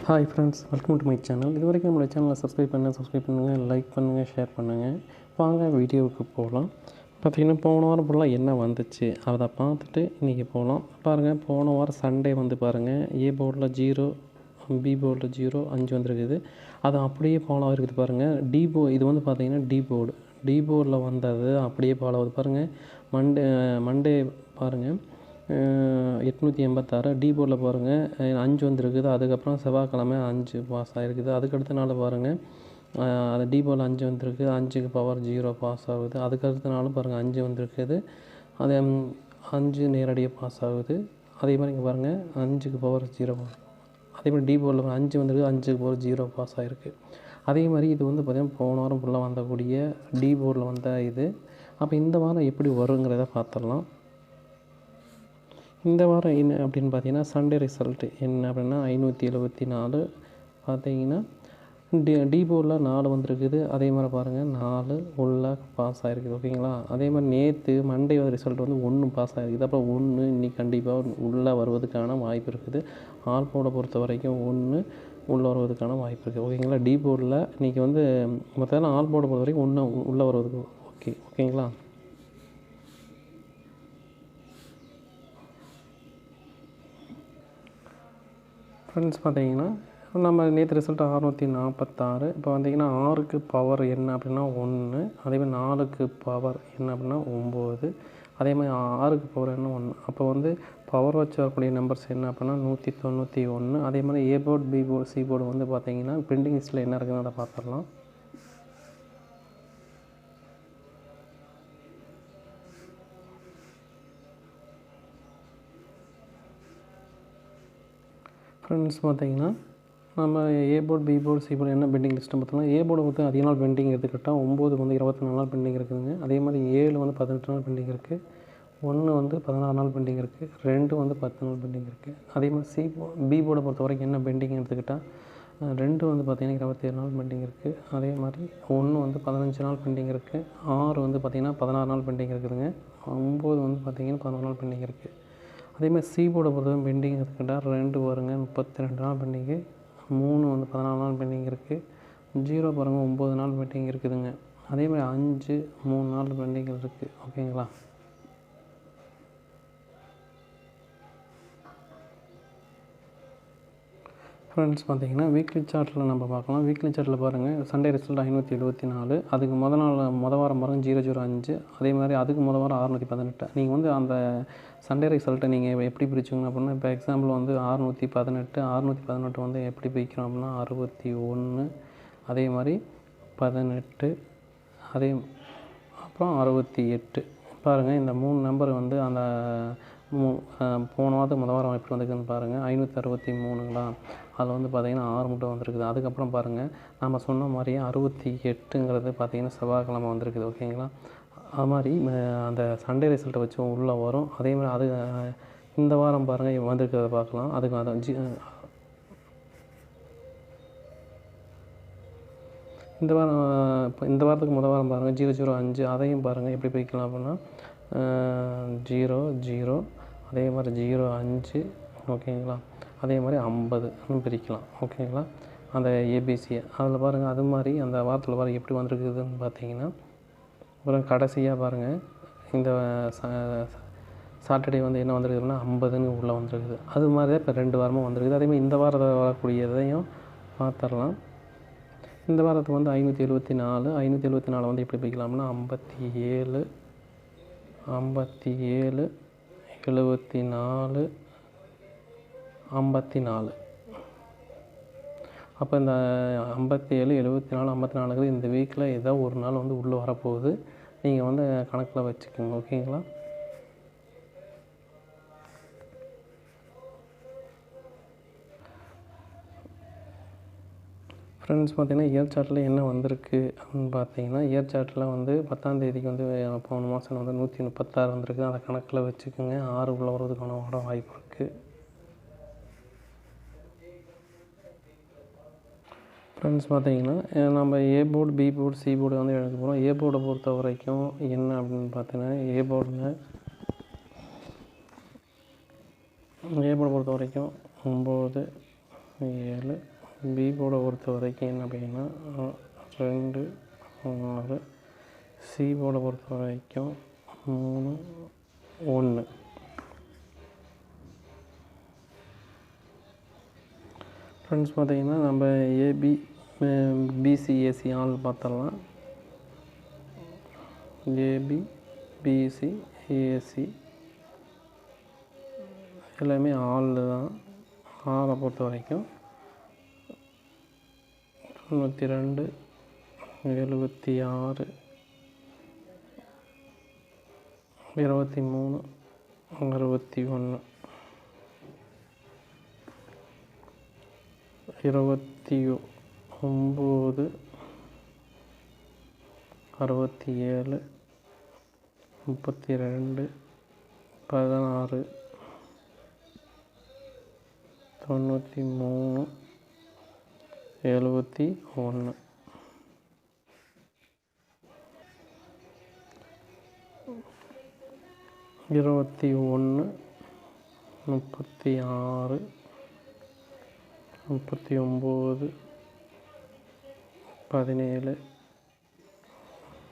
Hi friends, welcome to my channel. இது வரைக்கும் நம்மளோட சேனலை சப்ஸ்கிரைப் பண்ணுங்கள், லைக் பண்ணுங்கள், ஷேர் பண்ணுங்கள். வாங்க வீடியோவுக்கு போகலாம். பார்த்திங்கன்னா போன வாரம் ஃபுல்லாக என்ன வந்துச்சு அதை பார்த்துட்டு இன்றைக்கி போகலாம். பாருங்கள், போன வாரம் சண்டே வந்து பாருங்கள், ஏ போர்டில் 0, பி போர்டில் 0, 5 வந்துருக்குது. அது அப்படியே ஃபாலோ ஆகிருக்குது பாருங்கள். இது வந்து பார்த்திங்கன்னா டி போர்டில் வந்தது அப்படியே ஃபாலோ ஆகுது பாருங்கள். மண்டே பாருங்கள் 886. டி போர்டில் பாருங்கள் 5 வந்துருக்குது. அதுக்கப்புறம் செவ்வாய்க்கிழமை 5 பாஸ் ஆகிருக்குது. அதுக்கடுத்த நாள் பாருங்கள் அது டி போர்டில் 5 வந்துருக்கு, 5க்கு பவர் 0 பாஸ் ஆகுது. அதுக்கடுத்த நாளும் பாருங்கள் 5 வந்துருக்குது, அது 5 நேரடியாக பாஸ் ஆகுது. அதே மாதிரி இங்கே பாருங்கள் 5க்கு பவர் 0, அதே மாதிரி டி போர்டில் 5 வந்துருக்கு, 5க்கு பவர் 0 பாஸ் ஆகிருக்கு. அதே மாதிரி இது வந்து பார்த்திங்கன்னா போன வாரம் ஃபுல்லாக வந்தக்கூடிய டி போர்டில் வந்த இது. அப்போ இந்த வாரம் எப்படி வருங்கிறத பார்த்துடலாம். இந்த வாரம் என்ன அப்படின்னு பார்த்தீங்கன்னா, சண்டே ரிசல்ட்டு என்ன அப்படின்னா 574 பார்த்தீங்கன்னா டி போர்டில் 4 வந்துருக்குது. அதே மாதிரி பாருங்கள் 4 உள்ள பாஸ் ஆகிருக்குது. ஓகேங்களா. அதே மாதிரி நேற்று மண்டே ரிசல்ட் வந்து 1 பாஸ் ஆகிருக்குது. அப்புறம் 1 இன்றைக்கி கண்டிப்பாக உள்ளே வருவதுக்கான வாய்ப்பு இருக்குது. ஆல் போர்டை பொறுத்த வரைக்கும் 1 உள்ளே வருவதுக்கான வாய்ப்பு இருக்குது. ஓகேங்களா. டி போர்டில் இன்றைக்கி வந்து மொத்தம் ஆல் போர்டை பொறுத்த வரைக்கும் 1 உள்ளே வருவதுக்கு ஓகேங்களா. ஃப்ரெண்ட்ஸ், பார்த்தீங்கன்னா நம்ம நேற்று ரிசல்ட் 646. இப்போ வந்தீங்கன்னா 6க்கு பவர் என்ன அப்படின்னா 1, அதேமாதிரி 4க்கு பவர் என்ன அப்படின்னா 9, அதே மாதிரி 6க்கு பவர் என்ன 1. அப்போ வந்து பவர் வச்சு வரக்கூடிய நம்பர்ஸ் என்ன அப்படின்னா 191. அதே மாதிரி A board, B board, C board வந்து பார்த்தீங்கன்னா பெண்டிங் லிஸ்ட்டில் என்ன இருக்குதுன்னு அதை பார்த்துடலாம். ஃப்ரெண்ட்ஸ், பார்த்தீங்கன்னா நம்ம A board, B board, C board என்ன பெண்டிங் லிஸ்ட்டு பார்த்தோம்னா, ஏ போர்டு வந்து அதிக நாள் பெண்டிங் எடுத்துக்கிட்டால் 9 வந்து 24 நாள் பெண்டிங் இருக்குதுங்க. அதே மாதிரி 7 வந்து 18 நாள் பெண்டிங் இருக்குது, 1 வந்து 16 நாள் பெண்டிங் இருக்குது, 2 வந்து 10 நாள் பெண்டிங் இருக்குது. அதே மாதிரி பி போர்டை பொறுத்த வரைக்கும் என்ன பெண்டிங் எடுத்துக்கிட்டால் 2 வந்து பார்த்திங்கன்னா 27 நாள் பெண்டிங் இருக்குது. அதே மாதிரி 1 வந்து 15 நாள் பெண்டிங் இருக்குது, 6 வந்து பார்த்திங்கன்னா 16 நாள் பெண்டிங் இருக்குதுங்க, 9 வந்து பார்த்திங்கன்னா 11 நாள் பெண்டிங் இருக்குது. அதேமாதிரி சி போர்டை பொறுத்தவரைக்கும் பெண்டிங் எடுத்துக்கிட்டால் 2 வருங்க 32 நாள் பெண்டிங்கு, 3 வந்து 14 நாள் பெண்டிங் இருக்குது, 0 பாருங்கள் 9 நாள் பெண்டிங் இருக்குதுங்க. அதேமாதிரி 5 3 நாள் பெண்டிங் இருக்குது. ஓகேங்களா. ஃப்ரெண்ட்ஸ், பார்த்தீங்கன்னா வீக்லி சார்ட்டில் நம்ம பார்க்கலாம். வீக்லி சார்ட்டில் பாருங்கள் சண்டே ரிசல்ட் 574. அதுக்கு மொதல் வாரம் பாருங்கள் 005. அதே மாதிரி அதுக்கு மொதல் வாரம் 618. நீங்கள் வந்து அந்த சண்டே ரிசல்ட்டை நீங்கள் எப்படி பிரிச்சுங்க அப்படின்னா, இப்போ எக்ஸாம்பிள் வந்து 618 வந்து எப்படி பிரிக்கிறோம் அப்படின்னா 61, அதே மாதிரி 18, அதே அப்புறம் 68. பாருங்கள் இந்த 3 நம்பர் வந்து அந்த போன வாரத்துக்கு மொதல் வாரம் எப்படி வந்துருக்குதுன்னு பாருங்கள். 563ங்களா, அதில் வந்து பார்த்திங்கன்னா 6 மட்டும் வந்துருக்குது. அதுக்கப்புறம் பாருங்கள் நம்ம சொன்ன மாதிரியே 68ங்கிறது பார்த்திங்கன்னா செவ்வாய்க்கிழமை வந்துருக்குது. ஓகேங்களா. அது மாதிரி அந்த சண்டே ரிசல்ட்டை வச்சு உள்ளே வரும். அதே மாதிரி அது இந்த வாரம் பாருங்கள் வந்துருக்கிறத பார்க்கலாம். அதுக்கு அதான் இந்த வாரம் இப்போ இந்த வாரத்துக்கு மொதல் வாரம் பாருங்கள் 005. அதையும் பாருங்கள் எப்படி பிரிக்கலாம் அப்படின்னா 00, அதே மாதிரி 05, ஓகேங்களா. அதே மாதிரி 50 பிரிக்கலாம். ஓகேங்களா. அந்த ஏபிசியை அதில் பாருங்கள். அது மாதிரி அந்த வாரத்தில் பாருங்கள் எப்படி வந்துருக்குதுன்னு பார்த்தீங்கன்னா, அப்புறம் கடைசியாக பாருங்கள் இந்த சாட்டர்டே வந்து என்ன வந்துருக்குதுன்னா 50ன்னு உள்ளே வந்துருக்குது. அது மாதிரி தான் இப்போ 2 வாரமும் வந்துருக்குது. அதேமாதிரி இந்த வாரத்தில் வரக்கூடியதையும் பார்த்துடலாம். இந்த வாரத்துக்கு வந்து 574 வந்து எப்படி பிரிக்கலாம்னா 57, 74, 74, 54. அப்போ இந்த 57, 74, 54 இந்த வீக்கில் ஏதோ ஒரு நாள் வந்து உள்ளே வரப்போகுது. நீங்கள் வந்து கணக்கில் வச்சுக்கோங்க. ஓகேங்களா. ஃப்ரெண்ட்ஸ், பார்த்திங்கன்னா இயர் சார்ட்டில் என்ன வந்திருக்கு அப்படின்னு பார்த்தீங்கன்னா, இயர் சார்ட்டில் வந்து 10ஆம் தேதிக்கு வந்து போன மாதம் வந்து 136 வந்திருக்கு. அதை கணக்கில் வச்சுக்கோங்க. 6 உள்ள வருவதுக்கான வாய்ப்பு இருக்குது. ஃப்ரெண்ட்ஸ், பார்த்தீங்கன்னா நம்ம A board, B board, C board வந்து எழுத போகிறோம். ஏ போர்டை பொறுத்த வரைக்கும் என்ன அப்படின்னு பார்த்தீங்கன்னா, ஏ போர்டை பொறுத்த வரைக்கும் 9, 7, பி போர்டை பொறுத்த வரைக்கும் என்ன அப்படின்னா 2 6. சி போர்டை பொறுத்த வரைக்கும் 3 1. ஃப்ரெண்ட்ஸ் பார்த்தீங்கன்னா நம்ம பிசிஏசி ஆள் பார்த்துடலாம். ஏபி பிசி ஏசி எல்லாமே ஆளில் தான். ஆளை பொறுத்த வரைக்கும் 92 76 23 61 29 67 32 16 93 71. இருபத்தி ஒன்று 36 39 17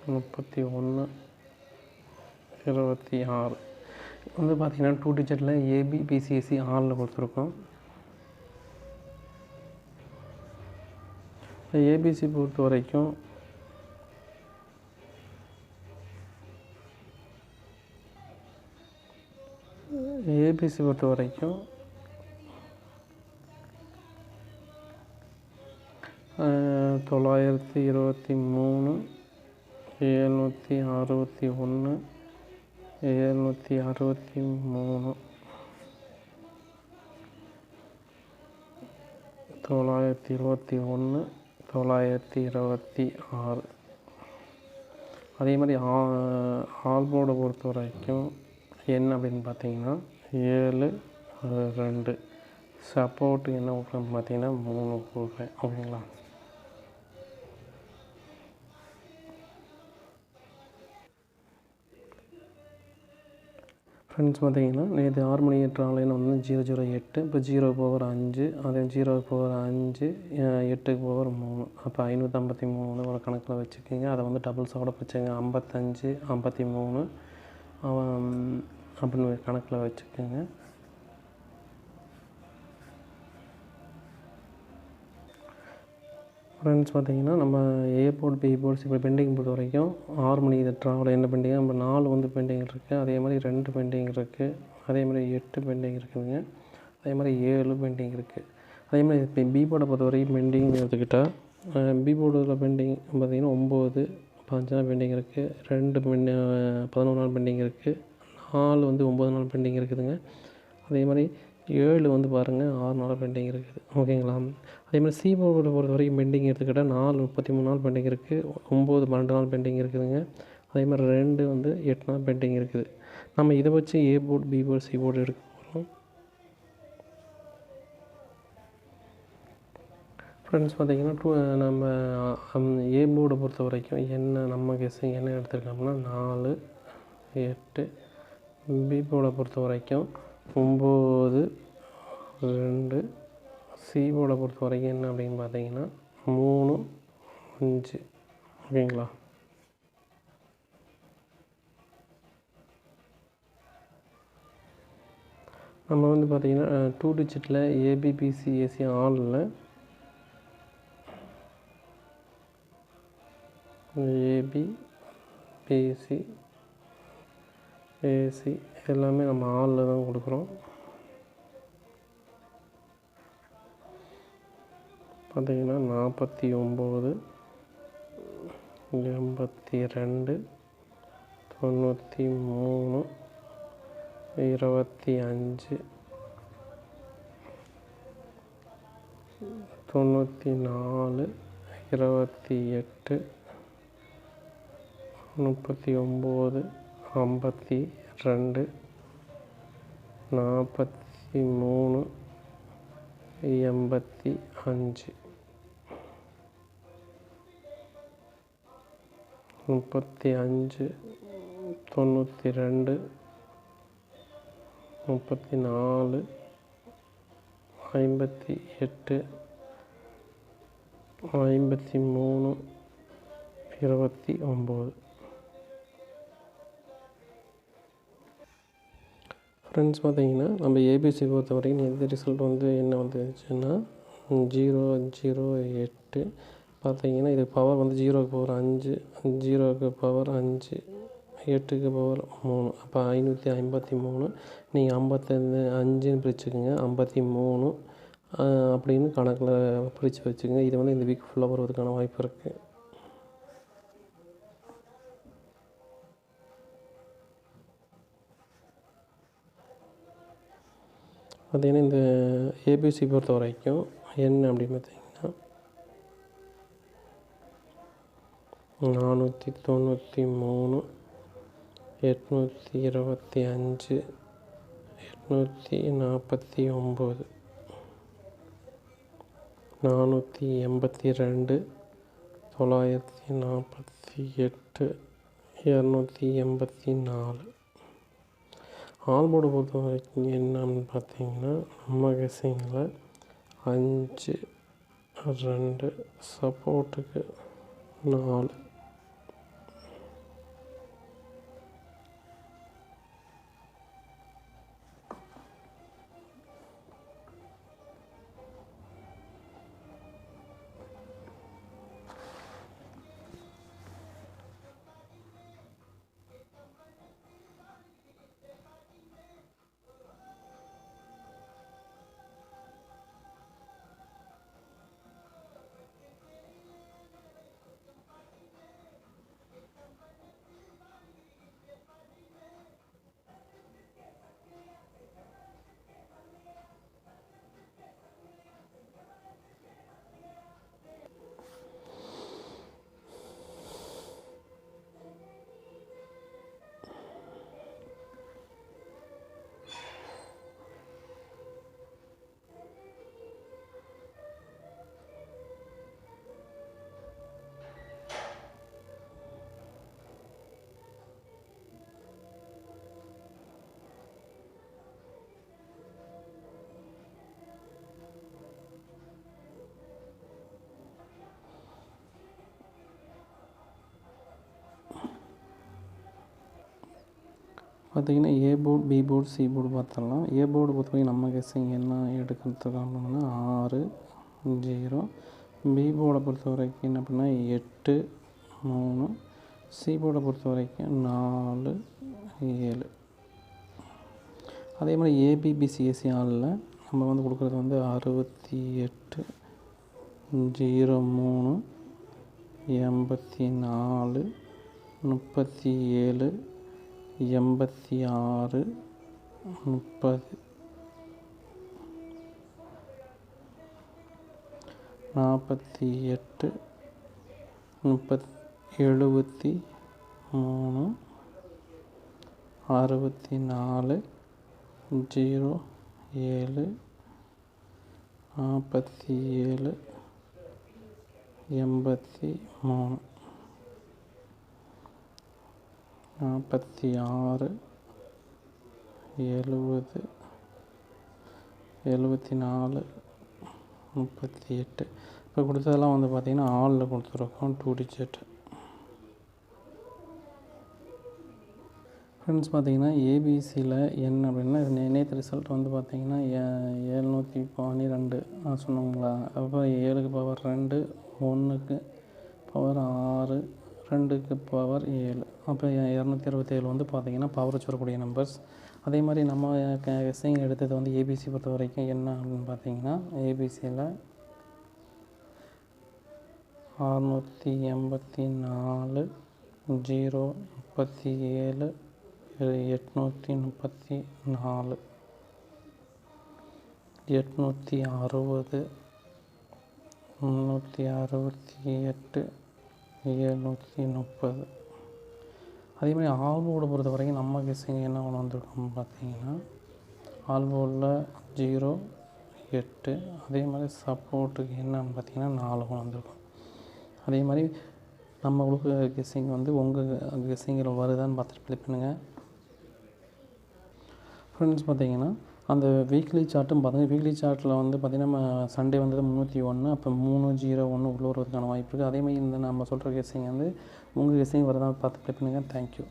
31 26 வந்து பார்த்திங்கன்னா 2 டிஜிட்டில் ஏபி பிசிஎஸ்சி ஆளில் கொடுத்துருக்கோம். ஏபிசி பொறுத்த வரைக்கும் ஏபிசி பொறுத்த வரைக்கும் 923 761 763 921 926. அதே மாதிரி ஆல்போர்டை பொறுத்த வரைக்கும் என்ன அப்படின்னு பார்த்தீங்கன்னா 7 2. சப்போர்ட்டு என்ன கொடுக்குறேன்னு பார்த்தீங்கன்னா 3 கொடுக்குறேன். ஓகேங்களா? ஃப்ரெண்ட்ஸ் பார்த்தீங்கன்னா நேற்று 6 மணி 8 ஆன்லைன் வந்து 008. இப்போ 0 பவர் 5, அதே 0 பவர் 5 8 பவர் 3. அப்போ 553 ஒரு கணக்கில் வச்சுக்கோங்க. அதை வந்து டபுள்ஸோட வச்சுங்க. 55 53 அப்படின்னு கணக்கில் வச்சுக்கோங்க. ஃப்ரெண்ட்ஸ் பார்த்தீங்கன்னா நம்ம ஏ போர்டு பி போர்ட்ஸ் இப்போ பெண்டிங் பொறுத்த வரைக்கும் 6 மணி ட்ராவல் என்ன பெண்டிங், நம்ம 4 வந்து பெண்டிங் இருக்குது. அதே மாதிரி 2 பெண்டிங் இருக்குது. அதே மாதிரி 8 பெண்டிங் இருக்குதுங்க. அதே மாதிரி 7 பெண்டிங் இருக்குது. அதே மாதிரி இப்போ பி போர்டை பொறுத்த வரைக்கும் பெண்டிங் எடுத்துக்கிட்டால் பி போர்டில் பெண்டிங் பார்த்திங்கன்னா 9 5 நாள் பெண்டிங் இருக்குது. 2 11 நாள் பெண்டிங் இருக்குது. 4 வந்து 9 நாள் பெண்டிங் இருக்குதுங்க. அதே மாதிரி 7 வந்து பாருங்கள் 6 நாள் பெண்டிங் இருக்குது. ஓகேங்களா? அதே மாதிரி சி போர்டை பொறுத்த வரைக்கும் பெண்டிங் எடுத்துக்கிட்டால் 4 33 நாள் பெண்டிங் இருக்குது. 9 12 நாள் பெண்டிங் இருக்குதுங்க. அதே மாதிரி 2 வந்து 8 நாள் பெண்டிங் இருக்குது. நம்ம இதை வச்சு A board B board C board எடுக்க போகிறோம். ஃப்ரெண்ட்ஸ் பார்த்திங்கன்னா நம்ம ஏ போர்டை பொறுத்த வரைக்கும் என்ன நம்ம கெஸ்ஸிங் என்ன எடுத்துருக்கோம்னா 4 8. பி போர்டை பொறுத்த வரைக்கும் 9 2. சி போர்டை பொறுத்த வரைக்கும் என்ன அப்படின்னு பார்த்தீங்கன்னா 3 5. ஓகேங்களா? நம்ம வந்து பார்த்திங்கன்னா 2 டிஜிட்டில் ஏபிபிசிஏசி ஆளில் ஏபி பிசி ஏசி எல்லாமே நம்ம ஆளில் தான் கொடுக்குறோம். பார்த்திங்கன்னா 49 82 93 25 94 28 39 52 43 85 35 92 34 58 53 29. ஃப்ரெண்ட்ஸ் பார்த்தீங்கன்னா நம்ம ஏபிசி பொறுத்த வரைக்கும் எந்த ரிசல்ட் வந்து என்ன வந்துச்சுன்னா 008 பார்த்தீங்கன்னா இது பவர் வந்து 0க்கு பவர் 5, 0க்கு பவர் 5, 8க்கு பவர் 3, அப்போ 553. நீங்கள் 5ன்னு பிரிச்சுக்கோங்க, 53 அப்படின்னு கணக்கில் பிரித்து வச்சுக்கோங்க. இது வந்து இந்த வீக் ஃபுல்லாக வருவதற்கான வாய்ப்பு இருக்குது. பார்த்திங்கன்னா இந்த ஏபிசி பொறுத்த வரைக்கும் என்ன அப்படின்னு பார்த்தீங்கன்னா 493, 825, 849, 482, 948, 284. ஆல்போர்டு பொறுத்த வரைக்கும் என்னன்னு பார்த்தீங்கன்னா நம்ம கெஸ்ஸிங்கில் 5, 2, சப்போர்ட்டுக்கு 4. பார்த்திங்கன்னா A board, B board, C board பார்த்துடலாம். ஏ போர்டு பொறுத்த வரைக்கும் நம்ம கெஸ்ஸிங் என்ன எடுக்கிறதுக்காகனா 6, 0. பி போர்டை பொறுத்த வரைக்கும் என்ன பண்ணால் 8, 3. சி போர்டை பொறுத்த வரைக்கும் 4, 7. அதே மாதிரி ஏபிபிசிஎஸ்சி ஆளில் நம்ம வந்து கொடுக்குறது வந்து 68, 03, 84, 37, 86, 30, 48, 73, 64, 07, 47, 83, 46, 70, 74, 38. இப்போ கொடுத்ததெல்லாம் வந்து பார்த்திங்கன்னா ஆளில் கொடுத்துருக்கோம் 2 டிஜிட். ஃப்ரெண்ட்ஸ் பார்த்திங்கன்னா ஏபிசியில் என்ன அப்படின்னா நேற்று ரிசல்ட் வந்து பார்த்திங்கன்னா 712 சொன்னோங்களா. அப்போ 7க்கு பவர் 2, 1க்கு பவர் 6, 2க்கு பவர் 7, அப்போ 267 வந்து பார்த்திங்கன்னா பவர் வச்சு வரக்கூடிய நம்பர்ஸ். அதே மாதிரி நம்ம கெஸ்ஸிங் எடுத்தது வந்து ஏபிசி பொறுத்த வரைக்கும் என்ன அப்படின்னு பார்த்தீங்கன்னா ஏபிசியில் 684, 0, 37, 834, 860, 368, 730. அதே மாதிரி ஆல்போர்டை பொறுத்த வரைக்கும் நம்ம கெஸ்ஸிங் என்ன ஒன்று வந்திருக்கோம்னு பார்த்தீங்கன்னா ஆல்போர்டில் 0, 8. அதே மாதிரி சப்போர்ட்டுக்கு என்னன்னு பார்த்தீங்கன்னா 4 வந்திருக்கும். அதே மாதிரி நம்ம கொடுக்குற கெஸ்ஸிங் வந்து உங்கள் கெஸ்ஸிங்கில் வருதான்னு பார்த்துட்டு ப்ளே பண்ணுங்கள். ஃப்ரெண்ட்ஸ் பார்த்தீங்கன்னா அந்த வீக்லி சார்ட்டும் பார்த்திங்கன்னா வீக்லி சார்ட்டில் வந்து பார்த்திங்கன்னா நம்ம சண்டே வந்தது 301, அப்போ 301 உள்ள வருவதற்கான வாய்ப்பு இருக்குது. அதேமாதிரி இந்த நம்ம சொல்கிற கெஸ்ஸிங் வந்து உங்கள் கெஸ்ஸிங் வரதான் பார்த்து ப்ளே பண்ணுங்கள். தேங்க்யூ.